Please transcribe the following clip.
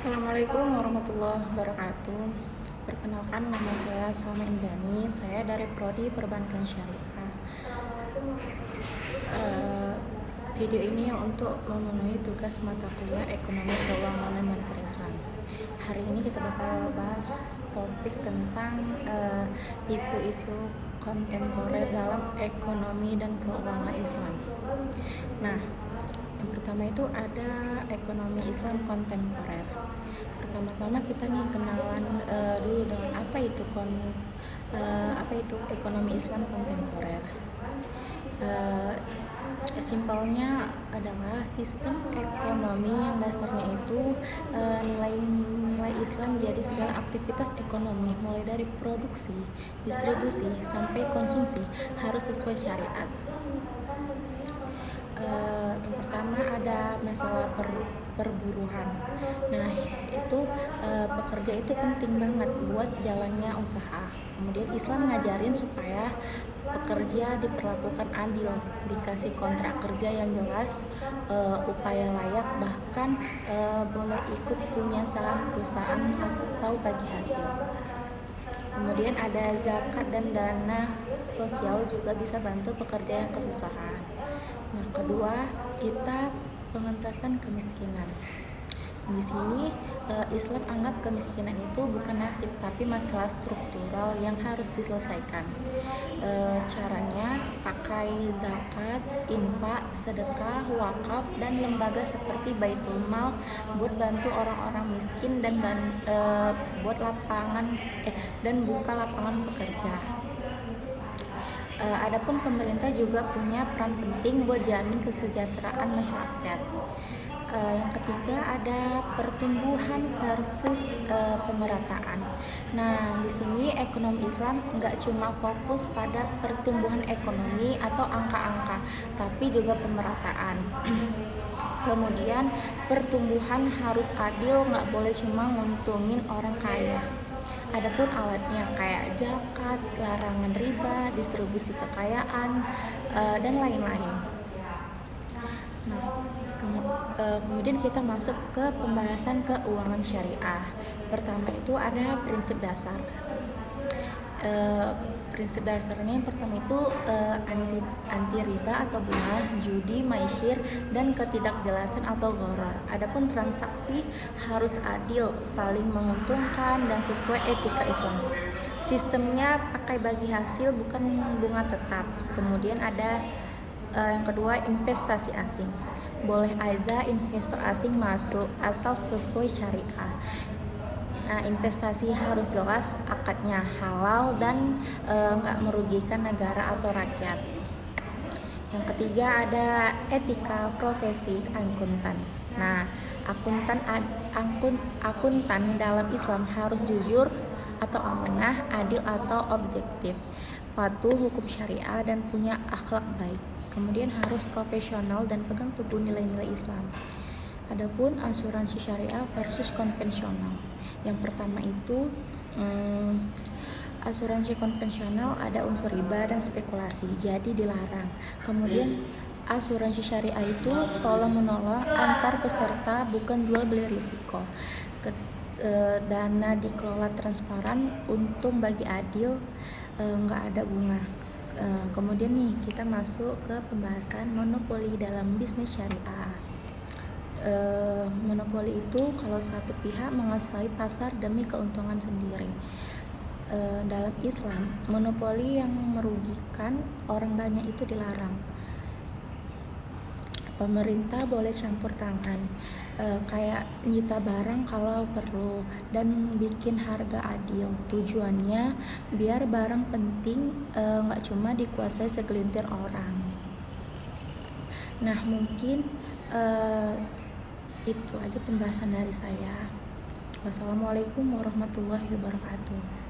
Assalamualaikum warahmatullahi wabarakatuh. Perkenalkan, nama saya Salma Indani. Saya dari Prodi Perbankan Syariah. Eh, Video ini untuk memenuhi tugas mata kuliah Ekonomi Keuangan dan Moneter Islam. Hari ini kita bakal bahas topik tentang isu-isu kontemporer dalam ekonomi dan keuangan Islam. Nah, yang pertama itu ada ekonomi Islam kontemporer. Pertama-tama kita nih kenalan dulu dengan apa itu ekonomi Islam kontemporer. Simpelnya adalah sistem ekonomi yang dasarnya itu nilai-nilai Islam, jadi segala aktivitas ekonomi mulai dari produksi, distribusi sampai konsumsi harus sesuai syariat. Yang pertama ada masalah perburuhan. Nah, itu pekerja itu penting banget buat jalannya usaha. Kemudian Islam ngajarin supaya pekerja diperlakukan adil, dikasih kontrak kerja yang jelas, upaya layak, bahkan boleh ikut punya saham perusahaan atau bagi hasil. Kemudian ada zakat dan dana sosial juga bisa bantu pekerja yang kesusahan. Nah, kedua, kita pengentasan kemiskinan. Di sini Islam anggap kemiskinan itu bukan nasib tapi masalah struktural yang harus diselesaikan. Caranya pakai zakat, infak, sedekah, wakaf, dan lembaga seperti Baitul Mal buat bantu orang-orang miskin dan buat buka lapangan pekerja. Adapun pemerintah juga punya peran penting buat jamin kesejahteraan masyarakat. Yang ketiga ada pertumbuhan versus pemerataan. Nah, di sini ekonomi Islam nggak cuma fokus pada pertumbuhan ekonomi atau angka-angka, tapi juga pemerataan. Kemudian pertumbuhan harus adil, nggak boleh cuma nguntungin orang kaya. Adapun alatnya kayak zakat, larangan riba, distribusi kekayaan, dan lain-lain. Nah, kemudian kita masuk ke pembahasan keuangan syariah. Pertama itu ada prinsip dasar. Prinsip dasarnya yang pertama itu anti riba atau bunga, judi, maisyir, dan ketidakjelasan atau gharar. Adapun transaksi harus adil, saling menguntungkan, dan sesuai etika Islam. Sistemnya pakai bagi hasil, bukan bunga tetap. Kemudian ada yang kedua, investasi asing. Boleh aja investor asing masuk asal sesuai syariah. Nah, investasi harus jelas, akadnya halal dan nggak merugikan negara atau rakyat. Yang ketiga ada etika profesi akuntan. Nah, akuntan dalam Islam harus jujur atau amanah, adil atau objektif, patuh hukum syariah dan punya akhlak baik. Kemudian harus profesional dan pegang teguh nilai-nilai Islam. Adapun asuransi syariah versus konvensional. Yang pertama itu asuransi konvensional ada unsur riba dan spekulasi, jadi dilarang. Kemudian asuransi syariah itu tolong-menolong antar peserta, bukan jual beli risiko. Dana dikelola transparan, untung bagi adil, nggak ada bunga. Kemudian nih kita masuk ke pembahasan monopoli dalam bisnis syariah. Monopoli itu kalau satu pihak menguasai pasar demi keuntungan sendiri. Dalam Islam, monopoli yang merugikan orang banyak itu dilarang. Pemerintah boleh campur tangan, kayak nyita barang kalau perlu, dan bikin harga adil. Tujuannya biar barang penting nggak cuma dikuasai segelintir orang. Nah, mungkin itu aja pembahasan dari saya. Wassalamualaikum warahmatullahi wabarakatuh.